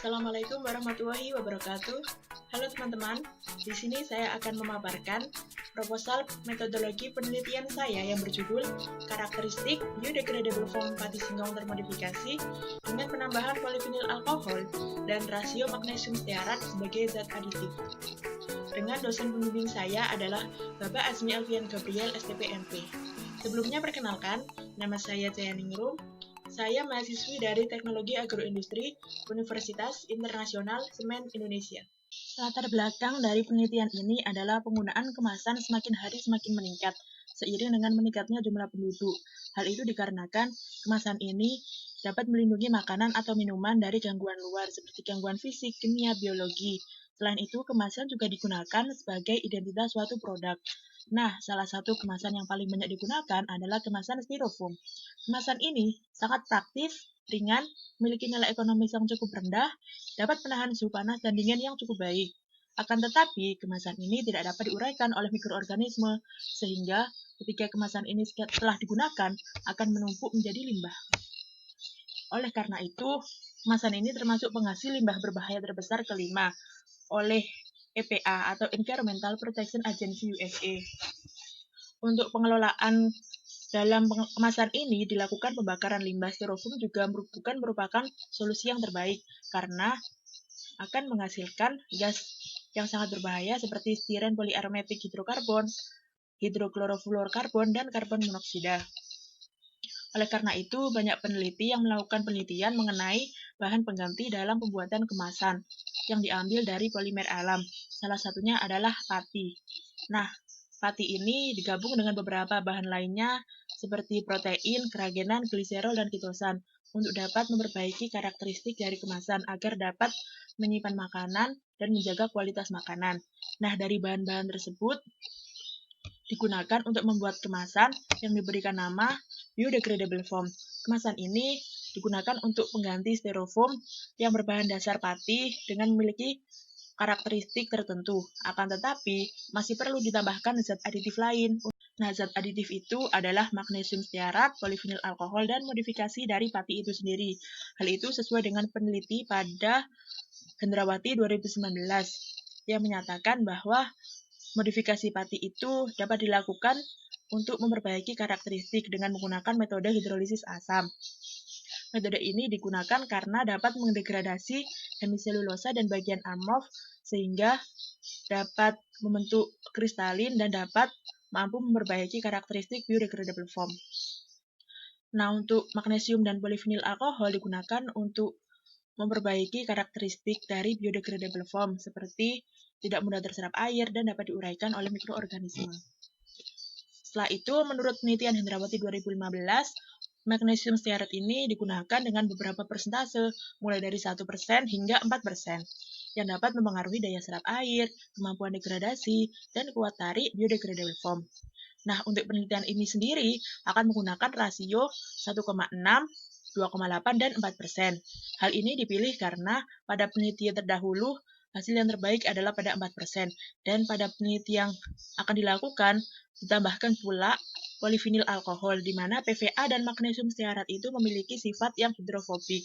Assalamualaikum warahmatullahi wabarakatuh. Halo teman-teman, di sini saya akan memaparkan proposal metodologi penelitian saya yang berjudul Karakteristik Biodegradable Foam pati singkong termodifikasi dengan penambahan polivinil alkohol dan rasio magnesium stearat sebagai zat aditif. Dengan dosen pembimbing saya adalah Bapak Azmi Alfian Gabriel, STPMP. Sebelumnya perkenalkan, nama saya Jayaningrum. Saya mahasiswi dari Teknologi Agroindustri Universitas Internasional Semen Indonesia. Latar belakang dari penelitian ini adalah penggunaan kemasan semakin hari semakin meningkat, seiring dengan meningkatnya jumlah penduduk. Hal itu dikarenakan kemasan ini dapat melindungi makanan atau minuman dari gangguan luar, seperti gangguan fisik, kimia, biologi. Selain itu, kemasan juga digunakan sebagai identitas suatu produk. Nah, salah satu kemasan yang paling banyak digunakan adalah kemasan styrofoam. Kemasan ini sangat praktis, ringan, memiliki nilai ekonomis yang cukup rendah, dapat menahan suhu panas dan dingin yang cukup baik. Akan tetapi, kemasan ini tidak dapat diuraikan oleh mikroorganisme, sehingga ketika kemasan ini setelah digunakan, akan menumpuk menjadi limbah. Oleh karena itu, kemasan ini termasuk penghasil limbah berbahaya terbesar kelima oleh EPA atau Environmental Protection Agency USA. Untuk pengelolaan dalam kemasan ini dilakukan pembakaran limbah styrofoam juga merupakan solusi yang terbaik karena akan menghasilkan gas yang sangat berbahaya seperti stiren poliaromatik hidrokarbon, hidroklorofluorkarbon, dan karbon monoksida. Oleh karena itu, banyak peneliti yang melakukan penelitian mengenai bahan pengganti dalam pembuatan kemasan yang diambil dari polimer alam. Salah satunya adalah pati. Nah, pati ini digabung dengan beberapa bahan lainnya seperti protein, keragenan, gliserol, dan kitosan untuk dapat memperbaiki karakteristik dari kemasan agar dapat menyimpan makanan dan menjaga kualitas makanan. Nah, dari bahan-bahan tersebut digunakan untuk membuat kemasan yang diberikan nama biodegradable foam. Kemasan ini digunakan untuk pengganti styrofoam yang berbahan dasar pati dengan memiliki karakteristik tertentu. Akan tetapi, masih perlu ditambahkan zat aditif lain. Nah, zat aditif itu adalah magnesium stearat, polivinil alkohol, dan modifikasi dari pati itu sendiri. Hal itu sesuai dengan peneliti pada Hendrawati 2019 yang menyatakan bahwa modifikasi pati itu dapat dilakukan untuk memperbaiki karakteristik dengan menggunakan metode hidrolisis asam. Metode ini digunakan karena dapat mendegradasi hemiselulosa dan bagian amorf sehingga dapat membentuk kristalin dan dapat mampu memperbaiki karakteristik biodegradable foam. Nah, untuk magnesium dan polivinil alkohol digunakan untuk memperbaiki karakteristik dari biodegradable foam seperti tidak mudah terserap air dan dapat diuraikan oleh mikroorganisme. Setelah itu, menurut penelitian Hendrawati 2015, magnesium stearat ini digunakan dengan beberapa persentase, mulai dari 1% hingga 4%, yang dapat mempengaruhi daya serap air, kemampuan degradasi, dan kuat tarik biodegradable foam. Nah, untuk penelitian ini sendiri akan menggunakan rasio 1,6, 2,8, dan 4%. Hal ini dipilih karena pada penelitian terdahulu, hasil yang terbaik adalah pada 4%, dan pada penelitian yang akan dilakukan, ditambahkan pula polivinil alkohol, di mana PVA dan magnesium stearat itu memiliki sifat yang hidrofobik.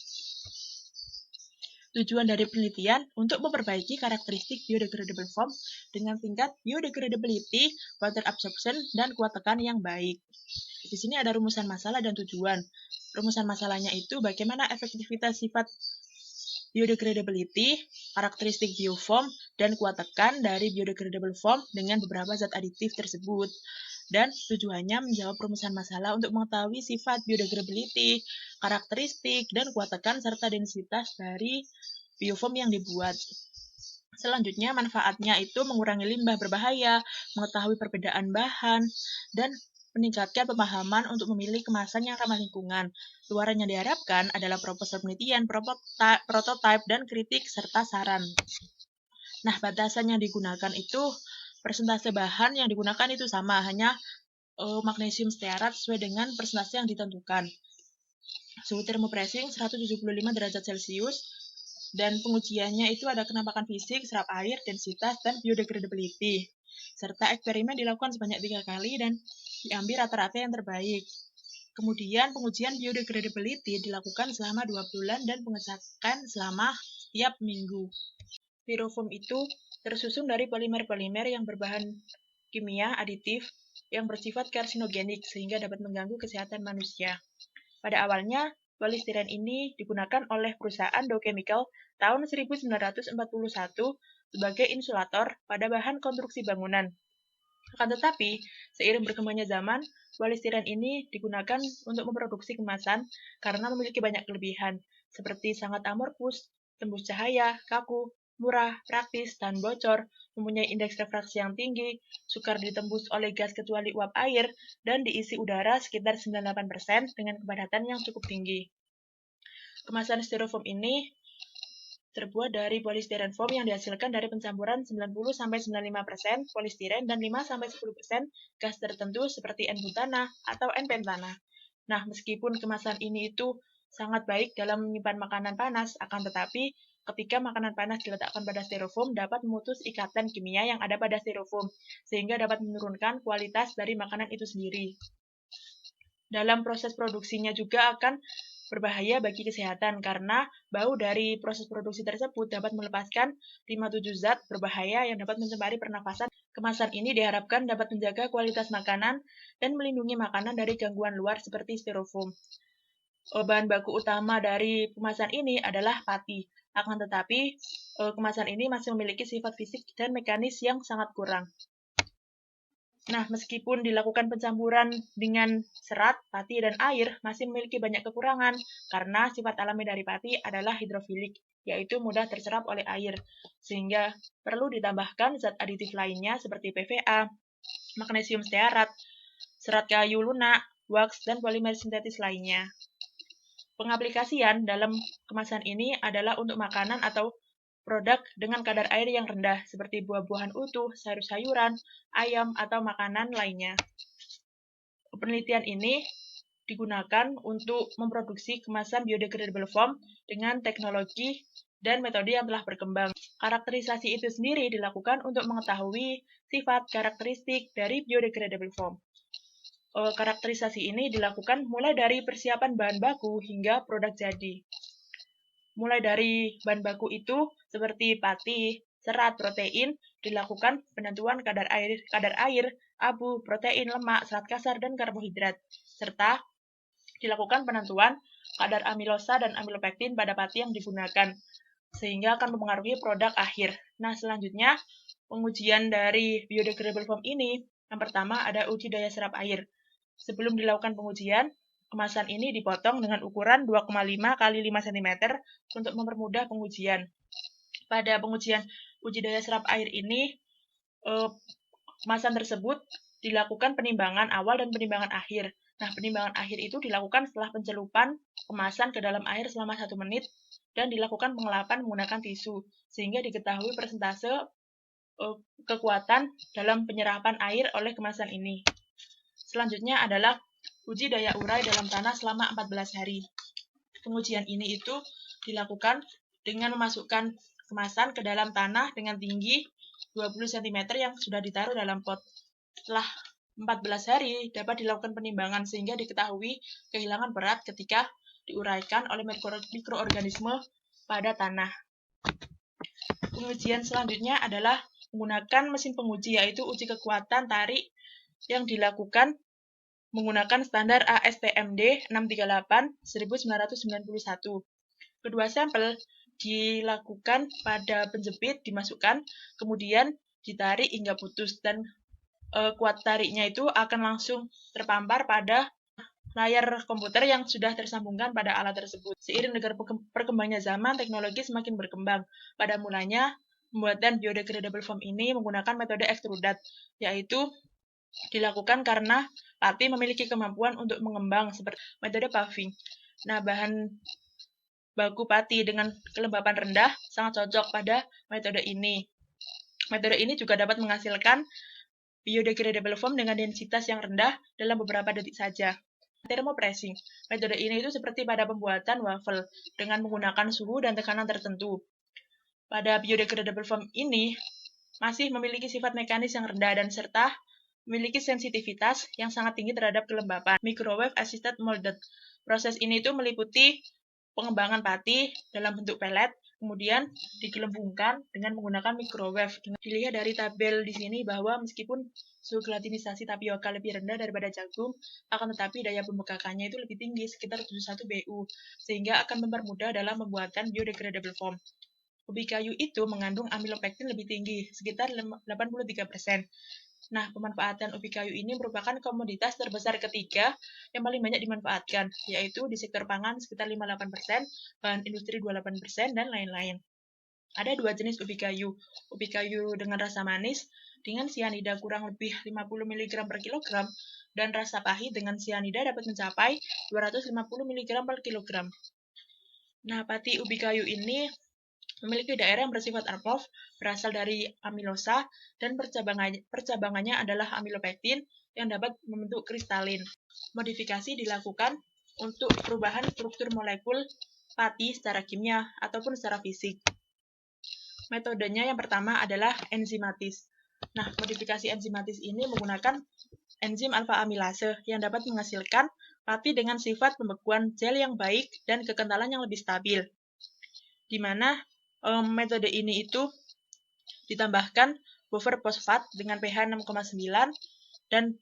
Tujuan dari penelitian untuk memperbaiki karakteristik biodegradable foam dengan tingkat biodegradability, water absorption, dan kuat tekan yang baik. Di sini ada rumusan masalah dan tujuan. Rumusan masalahnya itu bagaimana efektivitas sifat biodegradability, karakteristik biofoam, dan kuat tekan dari biodegradable foam dengan beberapa zat aditif tersebut. Dan tujuannya menjawab rumusan masalah untuk mengetahui sifat biodegradability, karakteristik, dan kuat tekan serta densitas dari biofoam yang dibuat. Selanjutnya, manfaatnya itu mengurangi limbah berbahaya, mengetahui perbedaan bahan, dan meningkatkan pemahaman untuk memilih kemasan yang ramah lingkungan. Luaran yang diharapkan adalah proposal penelitian, prototipe, dan kritik, serta saran. Nah, batasan yang digunakan itu, persentase bahan yang digunakan itu sama, hanya magnesium stearat sesuai dengan persentase yang ditentukan. Suhu termopressing 175 derajat Celcius, dan pengujiannya itu ada kenampakan fisik, serap air, densitas, dan biodegradability. Serta eksperimen dilakukan sebanyak 3 kali dan diambil rata-rata yang terbaik. Kemudian pengujian biodegradability dilakukan selama 2 bulan dan pengecekan selama tiap minggu. Styrofoam itu tersusun dari polimer-polimer yang berbahan kimia aditif yang bersifat karsinogenik sehingga dapat mengganggu kesehatan manusia. Pada awalnya, polistiren ini digunakan oleh perusahaan Dow Chemical tahun 1941 sebagai insulator pada bahan konstruksi bangunan. Akan tetapi, seiring berkembangnya zaman, polistiren ini digunakan untuk memproduksi kemasan karena memiliki banyak kelebihan, seperti sangat amorfus, tembus cahaya, kaku, murah, praktis, tahan bocor, mempunyai indeks refraksi yang tinggi, sukar ditembus oleh gas kecuali uap air, dan diisi udara sekitar 98% dengan kepadatan yang cukup tinggi. Kemasan styrofoam ini terbuat dari polistiren foam yang dihasilkan dari pencampuran 90-95% polistiren dan 5-10% gas tertentu seperti N-butana atau N-pentana. Nah, meskipun kemasan ini itu sangat baik dalam menyimpan makanan panas, akan tetapi ketika makanan panas diletakkan pada styrofoam dapat memutus ikatan kimia yang ada pada styrofoam, sehingga dapat menurunkan kualitas dari makanan itu sendiri. Dalam proses produksinya juga akan berbahaya bagi kesehatan karena bau dari proses produksi tersebut dapat melepaskan 57 zat berbahaya yang dapat mencemari pernafasan. Kemasan ini diharapkan dapat menjaga kualitas makanan dan melindungi makanan dari gangguan luar seperti styrofoam. Bahan baku utama dari kemasan ini adalah pati. Akan tetapi, kemasan ini masih memiliki sifat fisik dan mekanis yang sangat kurang. Nah, meskipun dilakukan pencampuran dengan serat, pati, dan air, masih memiliki banyak kekurangan karena sifat alami dari pati adalah hidrofilik, yaitu mudah terserap oleh air, sehingga perlu ditambahkan zat aditif lainnya seperti PVA, magnesium stearat, serat kayu lunak, wax, dan polimer sintetis lainnya. Pengaplikasian dalam kemasan ini adalah untuk makanan atau produk dengan kadar air yang rendah, seperti buah-buahan utuh, sayur-sayuran, ayam, atau makanan lainnya. Penelitian ini digunakan untuk memproduksi kemasan biodegradable foam dengan teknologi dan metode yang telah berkembang. Karakterisasi itu sendiri dilakukan untuk mengetahui sifat karakteristik dari biodegradable foam. Karakterisasi ini dilakukan mulai dari persiapan bahan baku hingga produk jadi. Mulai dari bahan baku itu seperti pati, serat, protein, dilakukan penentuan kadar air, abu, protein, lemak, serat kasar, dan karbohidrat, serta dilakukan penentuan kadar amilosa dan amilopektin pada pati yang digunakan, sehingga akan mempengaruhi produk akhir. Nah, selanjutnya, pengujian dari biodegradable foam ini, yang pertama ada uji daya serap air. Sebelum dilakukan pengujian, kemasan ini dipotong dengan ukuran 2,5 x 5 cm untuk mempermudah pengujian. Pada pengujian uji daya serap air ini, kemasan tersebut dilakukan penimbangan awal dan penimbangan akhir. Nah, penimbangan akhir itu dilakukan setelah pencelupan kemasan ke dalam air selama 1 menit dan dilakukan pengelapan menggunakan tisu, sehingga diketahui persentase kekuatan dalam penyerapan air oleh kemasan ini. Selanjutnya adalah uji daya urai dalam tanah selama 14 hari. Pengujian ini itu dilakukan dengan memasukkan kemasan ke dalam tanah dengan tinggi 20 cm yang sudah ditaruh dalam pot. Setelah 14 hari dapat dilakukan penimbangan sehingga diketahui kehilangan berat ketika diuraikan oleh mikroorganisme pada tanah. Pengujian selanjutnya adalah menggunakan mesin penguji, yaitu uji kekuatan tarik yang dilakukan menggunakan standar ASTM D638-1991. Kedua sampel dilakukan pada penjepit, dimasukkan, kemudian ditarik hingga putus, dan kuat tariknya itu akan langsung terpampar pada layar komputer yang sudah tersambungkan pada alat tersebut. Seiring dengan perkembangannya zaman, teknologi semakin berkembang. Pada mulanya, pembuatan biodegradable foam ini menggunakan metode ekstrudat, yaitu dilakukan karena pati memiliki kemampuan untuk mengembang seperti metode puffing. Nah, bahan baku pati dengan kelembapan rendah sangat cocok pada metode ini. Metode ini juga dapat menghasilkan biodegradable foam dengan densitas yang rendah dalam beberapa detik saja. Thermopressing. Metode ini itu seperti pada pembuatan waffle dengan menggunakan suhu dan tekanan tertentu. Pada biodegradable foam ini masih memiliki sifat mekanis yang rendah dan serta memiliki sensitivitas yang sangat tinggi terhadap kelembapan. Microwave Assisted Molded. Proses ini itu meliputi pengembangan pati dalam bentuk pelet, kemudian digelembungkan dengan menggunakan microwave. Dilihat dari tabel di sini bahwa meskipun suhu gelatinisasi tapioka lebih rendah daripada jagung, akan tetapi daya pembekakannya itu lebih tinggi, sekitar 71 BU, sehingga akan mempermudah dalam membuatkan biodegradable foam. Ubi kayu itu mengandung amilopektin lebih tinggi, sekitar 83%. Nah, pemanfaatan ubi kayu ini merupakan komoditas terbesar ketiga yang paling banyak dimanfaatkan, yaitu di sektor pangan sekitar 58%, bahan industri 28%, dan lain-lain. Ada dua jenis ubi kayu dengan rasa manis dengan sianida kurang lebih 50 mg per kilogram, dan rasa pahit dengan sianida dapat mencapai 250 mg per kilogram. Nah, pati ubi kayu ini memiliki daerah yang bersifat amorf, berasal dari amilosa, dan percabangannya adalah amilopektin yang dapat membentuk kristalin. Modifikasi dilakukan untuk perubahan struktur molekul pati secara kimia ataupun secara fisik. Metodenya yang pertama adalah enzimatis. Nah, modifikasi enzimatis ini menggunakan enzim alfa amilase yang dapat menghasilkan pati dengan sifat pembekuan gel yang baik dan kekentalan yang lebih stabil. Di mana metode ini itu ditambahkan buffer fosfat dengan pH 6,9 dan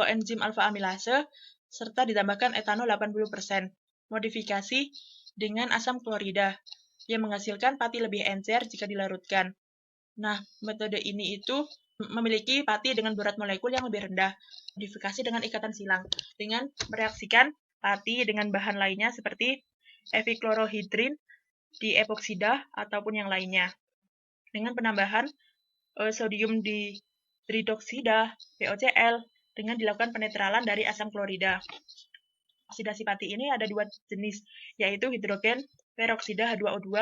enzim alfa amilase serta ditambahkan etanol 80%. Modifikasi dengan asam klorida yang menghasilkan pati lebih encer jika dilarutkan. Nah, metode ini itu memiliki pati dengan berat molekul yang lebih rendah. Modifikasi dengan ikatan silang dengan mereaksikan pati dengan bahan lainnya seperti epiklorohidrin di epoksida ataupun yang lainnya. Dengan penambahan sodium dihidroksida (POCl) dengan dilakukan penetralan dari asam klorida. Oksidasi pati ini ada dua jenis, yaitu hidrogen peroksida H2O2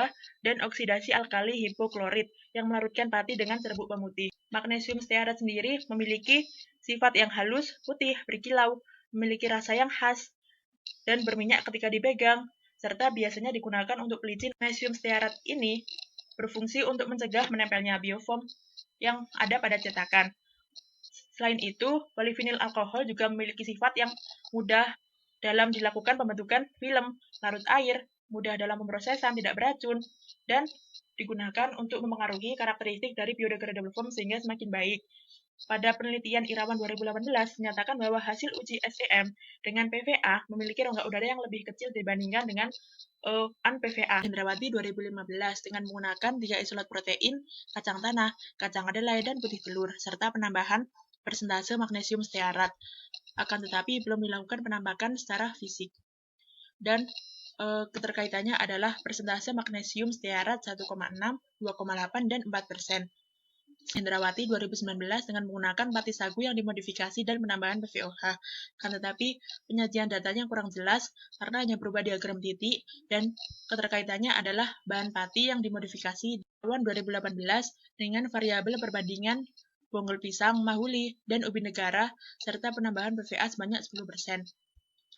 dan oksidasi alkali hipoklorit yang melarutkan pati dengan serbuk pemutih. Magnesium stearat sendiri memiliki sifat yang halus, putih, berkilau, memiliki rasa yang khas, dan berminyak ketika dipegang, serta biasanya digunakan untuk pelicin. Magnesium stearat ini berfungsi untuk mencegah menempelnya biofoam yang ada pada cetakan. Selain itu, polyvinyl alkohol juga memiliki sifat yang mudah dalam dilakukan pembentukan film, larut air, mudah dalam pemrosesan, tidak beracun, dan digunakan untuk mempengaruhi karakteristik dari biodegradable foam sehingga semakin baik. Pada penelitian Irawan 2018 menyatakan bahwa hasil uji SEM dengan PVA memiliki rongga udara yang lebih kecil dibandingkan dengan un-PVA. Hendrawati 2015 dengan menggunakan 3 isolat protein, kacang tanah, kacang kedelai, dan putih telur, serta penambahan persentase magnesium stearat. Akan tetapi belum dilakukan penambahan secara fisik. Dan keterkaitannya adalah persentase magnesium stearat 1,6, 2,8, dan 4%. Hendrawati 2019 dengan menggunakan pati sagu yang dimodifikasi dan penambahan PVOH. Kan tetapi penyajian datanya kurang jelas karena hanya berubah diagram titik dan keterkaitannya adalah bahan pati yang dimodifikasi tahun 2018 dengan variabel perbandingan bonggol pisang, mahuli, dan ubi negara serta penambahan PVA sebanyak 10%.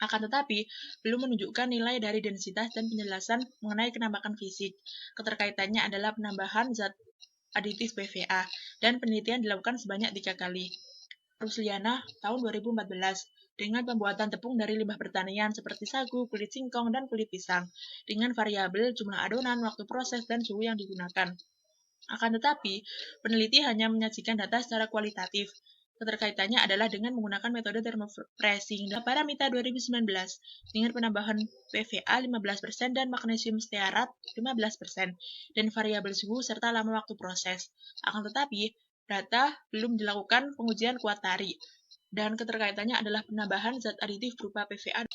Akan tetapi, belum menunjukkan nilai dari densitas dan penjelasan mengenai kenambakan fisik. Keterkaitannya adalah penambahan zat aditif PVA, dan penelitian dilakukan sebanyak 3 kali. Rusliana tahun 2014 dengan pembuatan tepung dari limbah pertanian seperti sagu, kulit singkong, dan kulit pisang dengan variabel jumlah adonan, waktu proses, dan suhu yang digunakan. Akan tetapi, peneliti hanya menyajikan data secara kualitatif. Keterkaitannya adalah dengan menggunakan metode thermopressing. Paramita 2019 dengan penambahan PVA 15% dan magnesium stearat 15% dan variabel suhu serta lama waktu proses. Akan tetapi, data belum dilakukan pengujian kuatari dan keterkaitannya adalah penambahan zat aditif berupa PVA.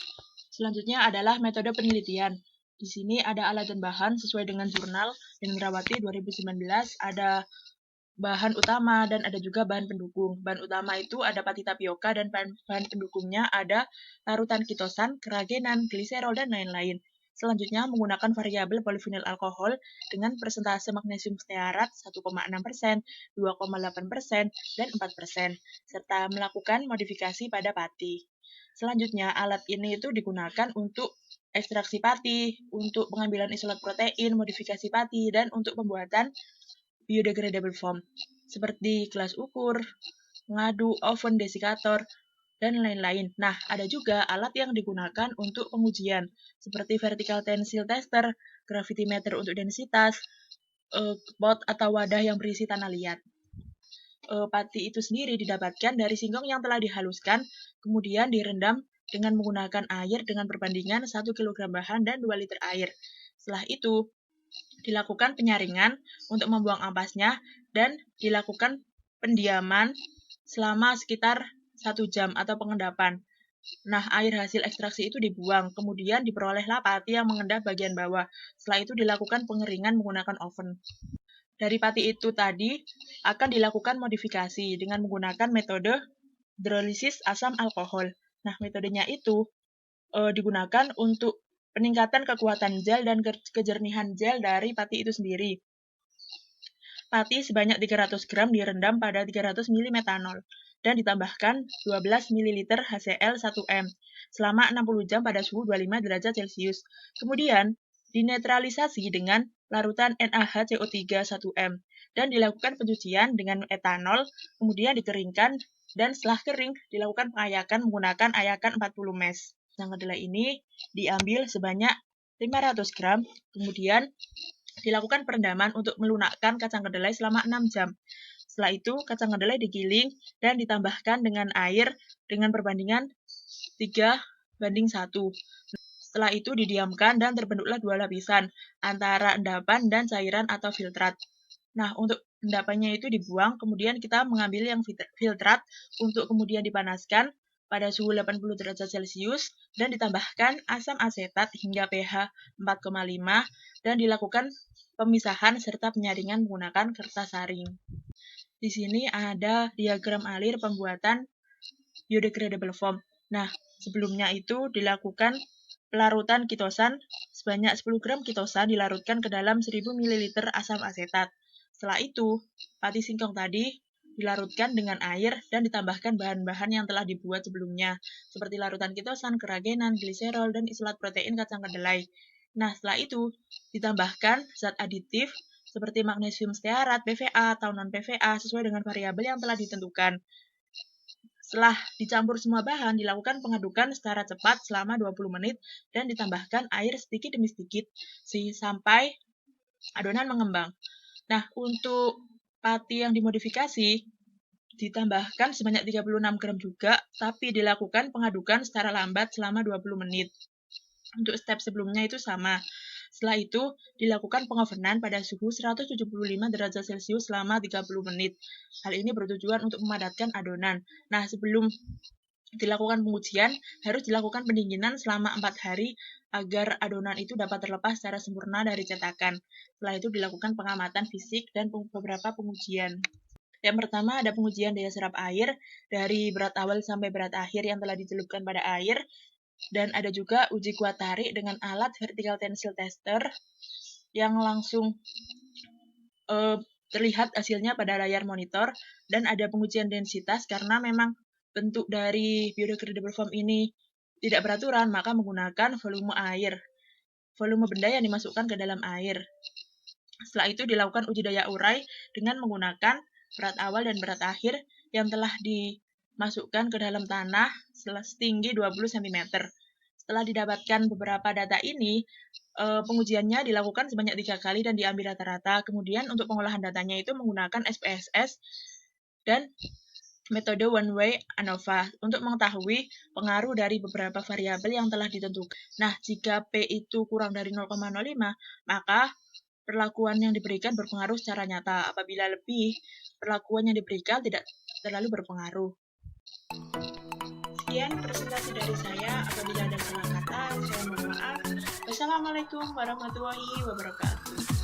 Selanjutnya adalah metode penelitian. Di sini ada alat dan bahan sesuai dengan jurnal Hendrawati 2019, ada bahan utama dan ada juga bahan pendukung. Bahan utama itu ada pati tapioka dan bahan pendukungnya ada larutan kitosan, keragenan, gliserol, dan lain-lain. Selanjutnya menggunakan variabel polyvinyl alkohol dengan persentase magnesium stearat 1,6%, 2,8%, dan 4%, serta melakukan modifikasi pada pati. Selanjutnya, alat ini itu digunakan untuk ekstraksi pati, untuk pengambilan isolat protein, modifikasi pati, dan untuk pembuatan biodegradable foam, seperti gelas ukur, pengadu, oven, desikator, dan lain-lain. Nah, ada juga alat yang digunakan untuk pengujian, seperti vertical tensile tester, gravitimeter untuk densitas, pot atau wadah yang berisi tanah liat. Pati itu sendiri didapatkan dari singkong yang telah dihaluskan, kemudian direndam dengan menggunakan air dengan perbandingan 1 kg bahan dan 2 liter air. Setelah itu, dilakukan penyaringan untuk membuang ampasnya dan dilakukan pendiaman selama sekitar 1 jam atau pengendapan. Nah, air hasil ekstraksi itu dibuang, kemudian diperolehlah pati yang mengendap bagian bawah. Setelah itu dilakukan pengeringan menggunakan oven. Dari pati itu tadi akan dilakukan modifikasi dengan menggunakan metode hidrolisis asam alkohol. Nah, metodenya itu digunakan untuk peningkatan kekuatan gel dan kejernihan gel dari pati itu sendiri. Pati sebanyak 300 gram direndam pada 300 ml metanol dan ditambahkan 12 ml HCl 1M selama 60 jam pada suhu 25 derajat Celcius. Kemudian dinetralisasi dengan larutan NaHCO3 1M dan dilakukan pencucian dengan etanol, kemudian dikeringkan dan setelah kering dilakukan pengayakan menggunakan ayakan 40 mes. Kacang kedelai ini diambil sebanyak 500 gram, kemudian dilakukan perendaman untuk melunakkan kacang kedelai selama 6 jam. Setelah itu, kacang kedelai digiling dan ditambahkan dengan air dengan perbandingan 3:1. Setelah itu didiamkan dan terbentuklah 2 lapisan antara endapan dan cairan atau filtrat. Nah, untuk endapannya itu dibuang, kemudian kita mengambil yang filtrat untuk kemudian dipanaskan pada suhu 80 derajat Celcius dan ditambahkan asam asetat hingga pH 4,5 dan dilakukan pemisahan serta penyaringan menggunakan kertas saring. Di sini ada diagram alir pembuatan biodegradable foam. Nah, sebelumnya itu dilakukan pelarutan kitosan sebanyak 10 gram kitosan dilarutkan ke dalam 1000 ml asam asetat. Setelah itu, pati singkong tadi dilarutkan dengan air dan ditambahkan bahan-bahan yang telah dibuat sebelumnya, seperti larutan kitosan, keragenan, gliserol, dan isolat protein kacang kedelai. Nah, setelah itu ditambahkan zat aditif seperti magnesium stearat, PVA, atau non-PVA sesuai dengan variabel yang telah ditentukan. Setelah dicampur semua bahan, dilakukan pengadukan secara cepat selama 20 menit dan ditambahkan air sedikit demi sedikit sampai adonan mengembang. Nah, untuk pati yang dimodifikasi ditambahkan sebanyak 36 gram juga, tapi dilakukan pengadukan secara lambat selama 20 menit. Untuk step sebelumnya itu sama. Setelah itu, dilakukan pengovenan pada suhu 175 derajat Celcius selama 30 menit. Hal ini bertujuan untuk memadatkan adonan. Nah, sebelum dilakukan pengujian, harus dilakukan pendinginan selama 4 hari agar adonan itu dapat terlepas secara sempurna dari cetakan. Setelah itu dilakukan pengamatan fisik dan beberapa pengujian. Yang pertama ada pengujian daya serap air dari berat awal sampai berat akhir yang telah dicelupkan pada air. Dan ada juga uji kuat tarik dengan alat vertical tensile tester yang langsung terlihat hasilnya pada layar monitor. Dan ada pengujian densitas karena memang bentuk dari biodegradable foam ini tidak beraturan, maka menggunakan volume air, volume benda yang dimasukkan ke dalam air. Setelah itu dilakukan uji daya urai dengan menggunakan berat awal dan berat akhir yang telah dimasukkan ke dalam tanah setinggi 20 cm. Setelah didapatkan beberapa data ini, pengujiannya dilakukan sebanyak 3 kali dan diambil rata-rata. Kemudian untuk pengolahan datanya itu menggunakan SPSS dan metode one-way ANOVA untuk mengetahui pengaruh dari beberapa variabel yang telah ditentukan. Nah, jika P itu kurang dari 0,05, maka perlakuan yang diberikan berpengaruh secara nyata. Apabila lebih, perlakuan yang diberikan tidak terlalu berpengaruh. Sekian presentasi dari saya. Apabila ada salah kata, saya mohon maaf. Wassalamualaikum warahmatullahi wabarakatuh.